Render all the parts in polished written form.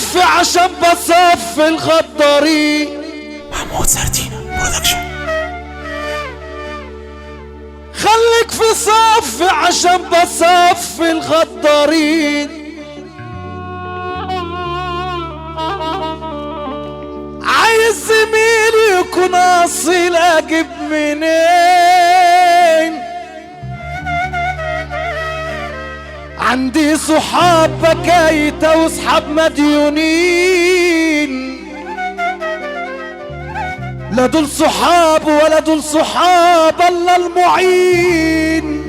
صفي عشان بصفي الغدارين. محمود سردينة برودكشن. خليك في صفي عشان بصفي الغدارين. عايز زميلي يكون اصيل اجيب منين؟ عندي صحاب بكايته وصحاب مديونين. لا دول صحاب ولا دول صحاب الله المعين.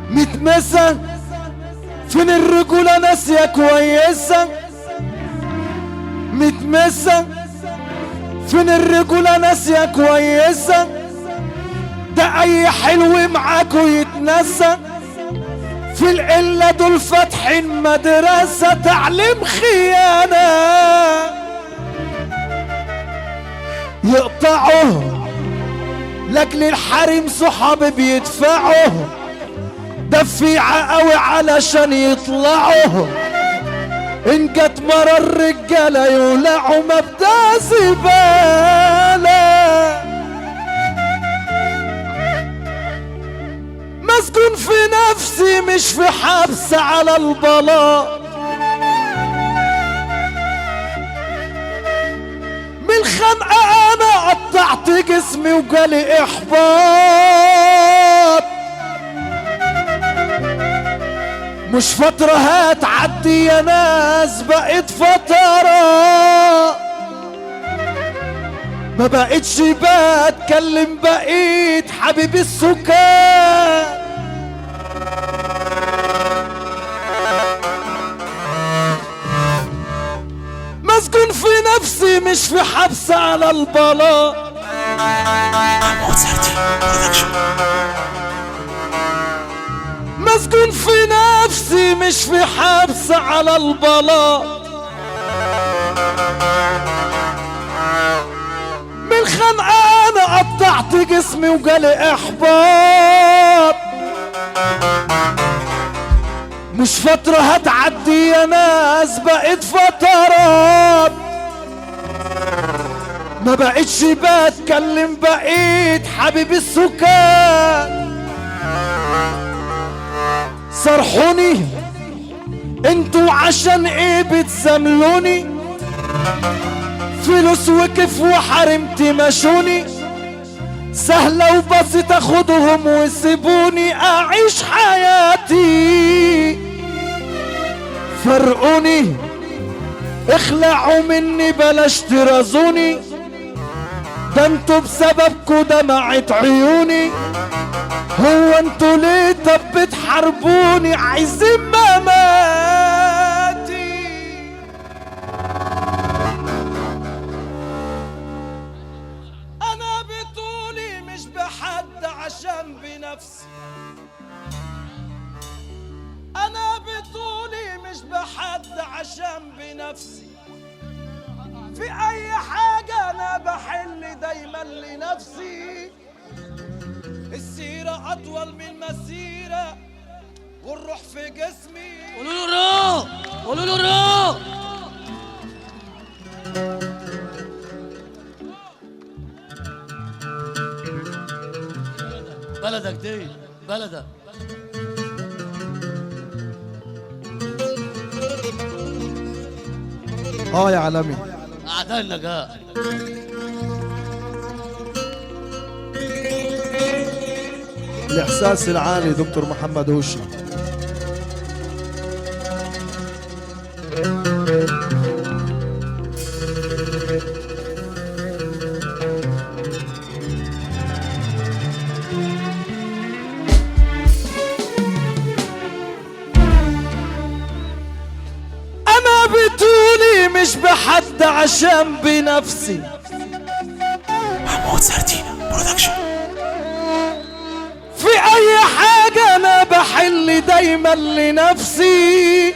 متمسة فين الرجولة ناسية كويسة؟ متمسة فين الرجولة ناسية كويسة؟ ده اي حلو معاكو يتنسى. في القلة دول فاتحين مدرسة تعليم خيانة. يقطعوا لاجل الحريم صحابي بيدفعوا دفيعة قوي علشان يطلعوا. ان جت مرة الرجالة يولعوا مبدأ زبالة. مسجون في نفسي مش في حبس على البلاط. من الخنقة انا قطعت جسمي وجالي احباط. مش فترة هتعدي يا ناس بقيت فترة. ما بقيتش بتكلم بقيت حبيبي السكان. مسجون في نفسي مش في حبس على البلاط. محمود سردينة برودكشن. مسجون في نفسي مش في حبس على البلاط. من الخنقة انا قطعت جسمي وجالي احباط. مش فترة هتعدي يا ناس بقيت فترات. ما بقيتش بتكلم بقيت حبيبي السكان. صرحوني انتوا عشان ايه بتزاملوني؟ فلوس وكيف وحرمت مشوني. سهلة وبسيطة خدهم وسيبوني اعيش حياتي. فرقوني اخلعوا مني بلاش ترازوني. ده انتوا بسببكوا دمعت عيوني. هو انتوا ليه طب بتحاربوني عايزين مماتي؟ انا بطولي مش بحد عشان بنفسي. انا بطولي مش بحد عشان بنفسي. في اي حاجة انا بحل دايما لنفسي. السيرة اطول من المسيرة والروح في جسمي. قولوا له الروح، قولوا له الروح. بلدك دي بلدك. يا عالمي اعداء النجاة. الاحساس العالي دكتور محمد هوشي. انا بطولي مش بحد عشان بنفسي. محمود سردينة برودكشن. في اي حاجة انا بحل دايما لنفسي.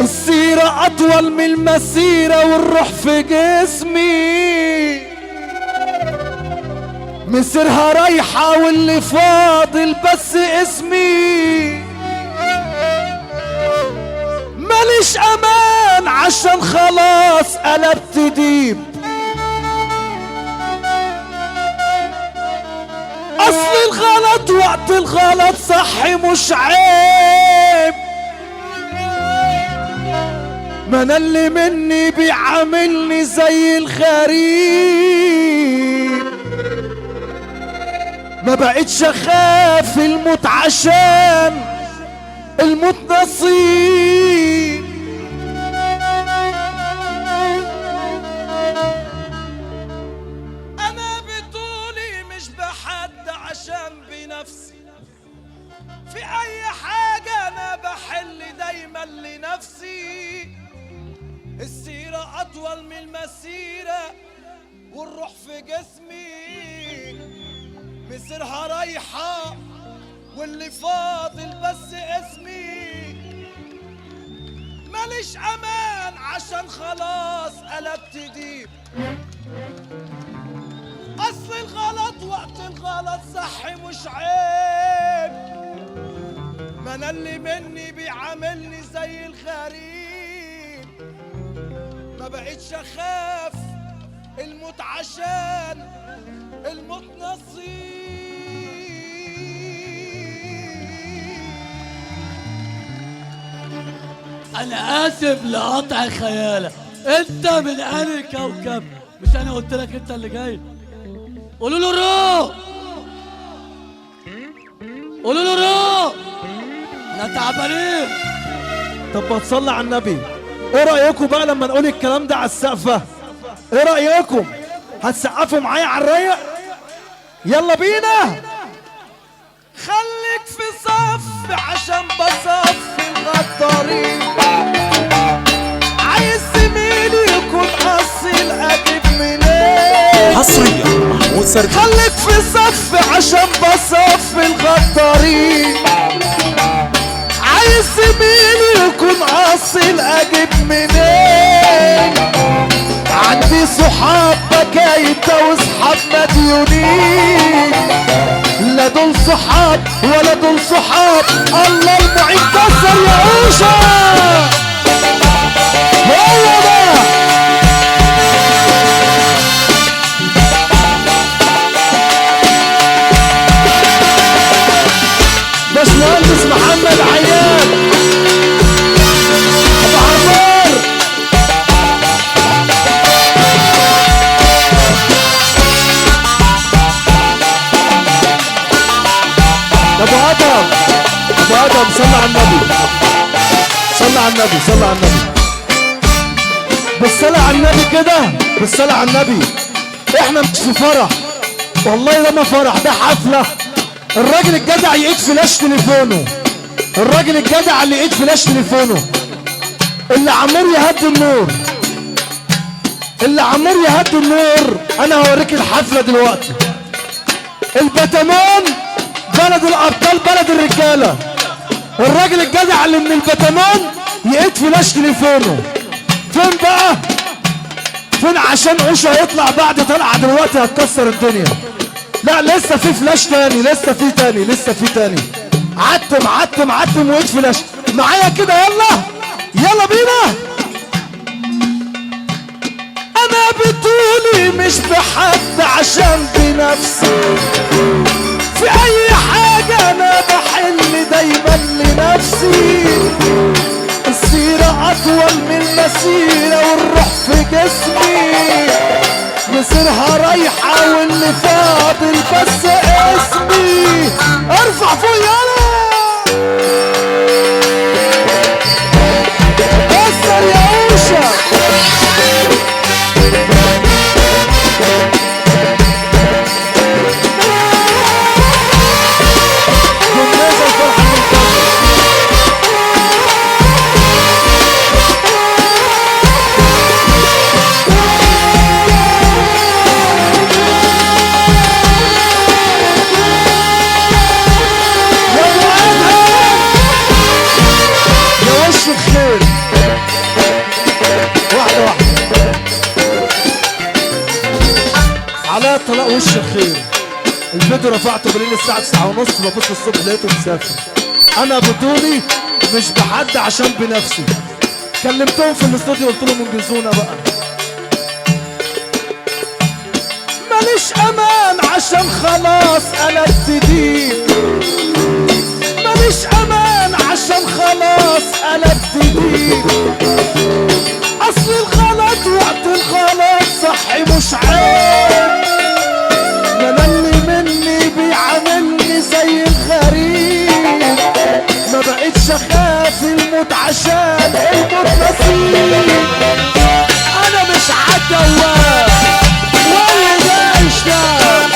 السيرة اطول من المسيرة والروح في جسمي. مسيرها رايحة واللي فاضل بس اسمي، ماليش امان عشان خلاص قلبت ديب. اصل الغلط وقت الغلط صح مش عيب، ما انا اللي مني بيعاملني زي الغريب. ما بقتش اخاف الموت عشان الموت نصيب. انا بطولي مش بحد عشان بنفسي، في اي حاجة انا بحل دايما لنفسي. السيرة اطول من المسيرة والروح في جسمي، مسيرها رايحة واللي فاضل بس اسمي. ماليش امان عشان خلاص قلبت ديب. اصل الغلط وقت الغلط صح مش عيب، ما انا اللي مني بيعاملني زي الغريب. ما بقتش اخاف الموت عشان الموت نصيب. انا اسف لقطع خيالك، انت من انهي كوكب؟ مش انا قلت لك انت اللي جاي؟ قولوا له روح، قولوا له روح، احنا تعبانين. طب ما تصلي على النبي. ايه رايكم بقى لما نقول الكلام ده على السقفه؟ ايه رايكم؟ هتسقفوا معايا على الرايق؟ يلا بينا. خليك في صف عشان بصفي الغدارين، عايز زميلي يكون اصيل اجيب منين؟ حصريا محمود سردينة. خليك في صف عشان بصفي الغدارين، عايز زميلي يكون اصيل اجيب منين؟ عندي صحاب بكايته وصحاب مديونين، لا دول صحاب ولا دول صحاب. الله المعين كسر يا عوشة. هو ده باشمهندس محمد عياد ابو عمار. ابو ادم، ابو ادم صلى على النبي، صلى على النبي، صلى على النبي. بالصلاة على النبي كده، بالصلاة على النبي. احنا مش في فرح، والله ده ما فرح، ده حفلة. الراجل الجدع يقيد فلاش تليفونه، الراجل الجدع اللي يقيد فلاش تليفونه، اللي عمور يهدي النور، اللي عمور يهدي النور. انا هوريك الحفلة دلوقتي. البتمون بلد الابطال، بلد الرجاله. الراجل الجدع اللي من البتمون يقيد فلاش تليفونه. فين بقى؟ فين؟ عشان عوشه هيطلع بعد طلعه دلوقتي هتكسر الدنيا. لا لسه في فلاش تاني، لسه في تاني، لسه في تاني. عتم عتم عتم وقيد فلاش معايا كده. يلا يلا بينا. انا بطولي مش بحد عشان بنفسي، في اي حاجة انا بحل دايما لنفسي. السيرة اطول من المسيرة والروح في جسمي، مسيرها رايحة واللي فاضل بس اسمي. ارفع فوق يلا كسر يا عوشة. الخير واحدة واحدة على طلاق وش الخير. لقيته رفعته بالليل الساعة 9:30، ببص الصبح لقيته مسافر. أنا بطولي مش بحد عشان بنفسي. كلمتهم في الاستوديو قلت لهم انجزونا بقى. ماليش أمان عشان خلاص قلبت دين، ماليش أمان عشان خلاص قلبت دين. أصل الغلط وقت الغلط صح مش عيب، ما أنا اللي مني بيعاملني زي الغريب. ما بقتش أخاف الموت عشان الموت نصيب. أنا مش عالدوام واللي دايش نام،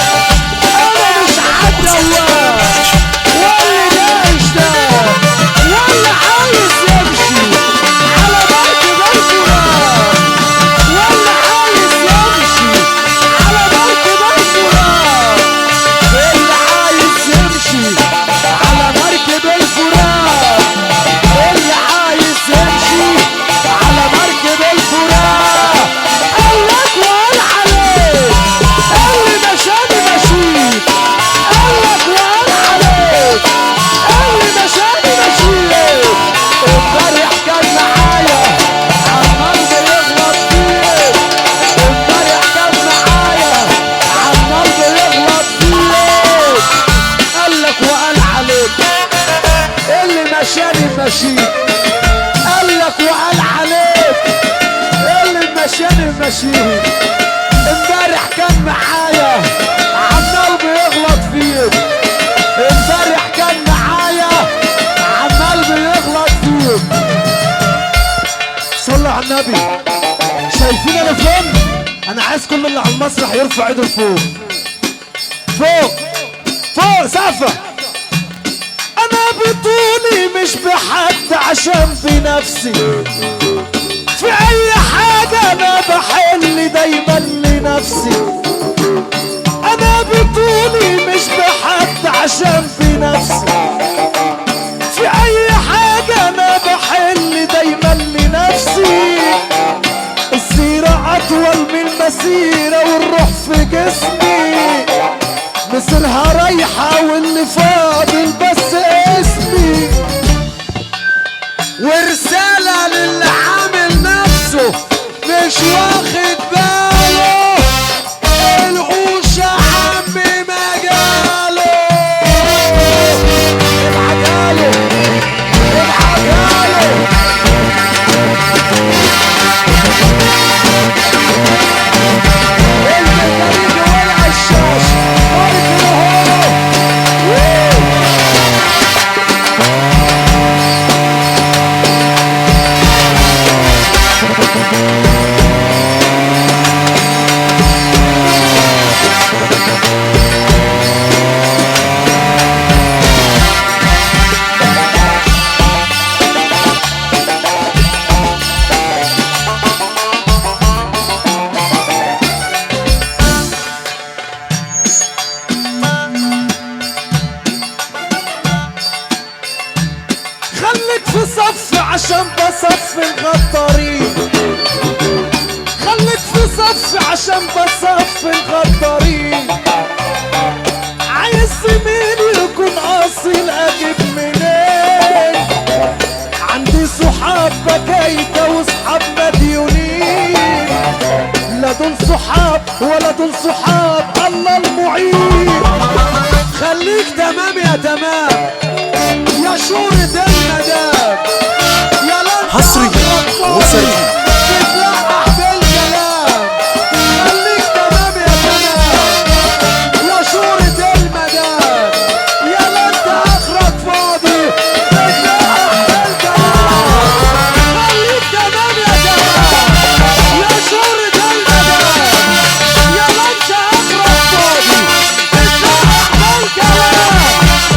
أنا مش عالدوام واللي دايش نام، واللي عايز يمشي على مركب الفرات، واللي عايز يمشي على مركب الفرات، اللي عايز يمشي على مركب الفرات، اللي عايز يمشي على مركب الفرات. قالك وقال عليك اللي مشاني مشيت، قالك وقال عليك اللي مشاني مشيت. امبارح كان معايا عمال بيغلط فيك، امبارح كان معايا عمال بيغلط فيك. قالك وقال عليك اللي مشاني مشيت، قالك وقال عليك اللي مشاني مشيت. امبارح كان معايا عمال بيغلط فيك، امبارح كان معايا عمال بيغلط فيك. صلى على النبي. شايفين انا فين؟ انا عايز كل اللي على المسرح يرفع ايده لفوق، فوق فوق سقفه. انا بطولي مش بحد عشان بنفسي، في اي حاجة انا بحل دايما لنفسي. انا بطولي مش بحد عشان بنفسي، في اي حاجة انا بحل دايما لنفسي. السيرة اطول من المسيرة والروح في جسمي، مصيرها رايحة واللي فاضل بس اسمي. ورسالة للي عامل نفسه مش واخد باله، القوش عمي مجاله. العجاله العجاله الميكانيكي والعشاش مايكل هولو. خليك في صف عشان بصف الغدارين، خليك في صف عشان بصف الغدارين. عايز زميلي يكون اصيل اجيب منين؟ عندي صحاب بكايته وصحاب مديونين، لا دول صحاب ولا دول صحاب الله المعين. خليك تمام يا تمام يا شورة المدام، يا لن حصري وسري تتلقح بالكلام. خليك تمام يا تمام يا شورة المدام، يا لن اخرك فاضي تتلقح بالكلام. خليك تمام يا تمام يا شورة المدام، يا لن اخرك فاضي تتلقح بالكلام.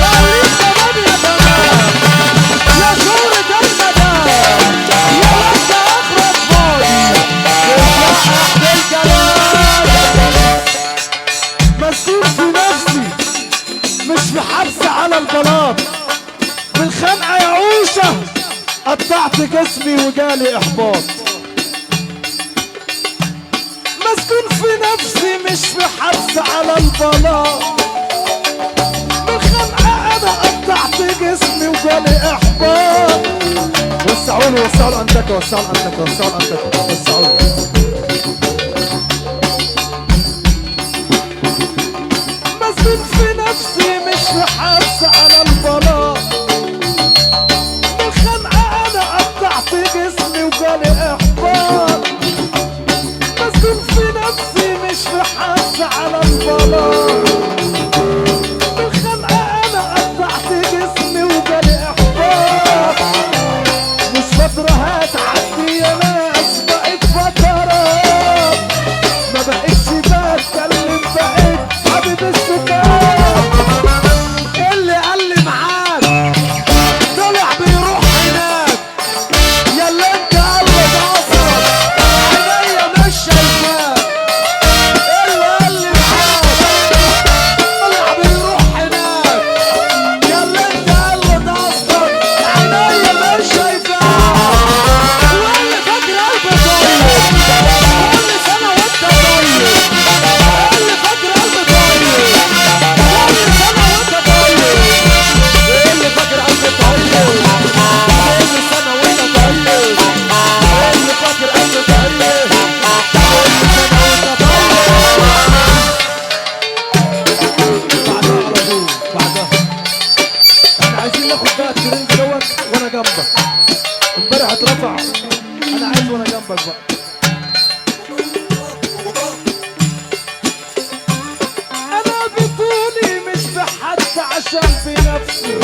خليك تمام يا تمام يا شورة المدام، يا لن اخرك فاضي تتلقح بالكلام. مسؤول في نفسي مش في حبس على البلاط، بالخنقة يا عوشة قطعت جسمي وجالي احباط. مسكون في نفسي مش في حبس على البلاط، بالخنقة انا قطعت جسمي وجالي احباط. وسعولي وسعوا الانتكة وسعوا الانتكة وسعوا الانتكة وسعولي. مسجون في نفسي مش في حبس على البلاط. بالخنقة انا قطعت جسمي وجالي احباط. مسجون في نفسي مش في حبس على البلاط. بالخنقة انا قطعت جسمي وجالي احباط. مش فترة هتعدي يا ناس، بقت فترات. ما بقتش بتكلم، بقيت حبيب السكات. اللي قال لي معاك طلع بيروح هناك. ياللي انت قلبك اصلا عينيا مش شايفاك. اللي قال لي معاك طلع بيروح هناك. ياللي انت قلبك اصلا عينيا مش شايفاك. واللي فاكر قلبي طيب كل سنة وانت طيب. اللي فاكر قلبي طيب كل سنة وانت طيب. اللي فاكر قلبي طيب كل سنة وانت طيب. اللي فاكر قلبي طيب كل سنة وانت طيب. بعدها على طول بعدها احنا عايزين ناخد بقى الترند دوت وانا جنبك. امبارح اترفع، انا عايز وانا جنبك بقى. انا بطولي مش بحد عشان في نفسي.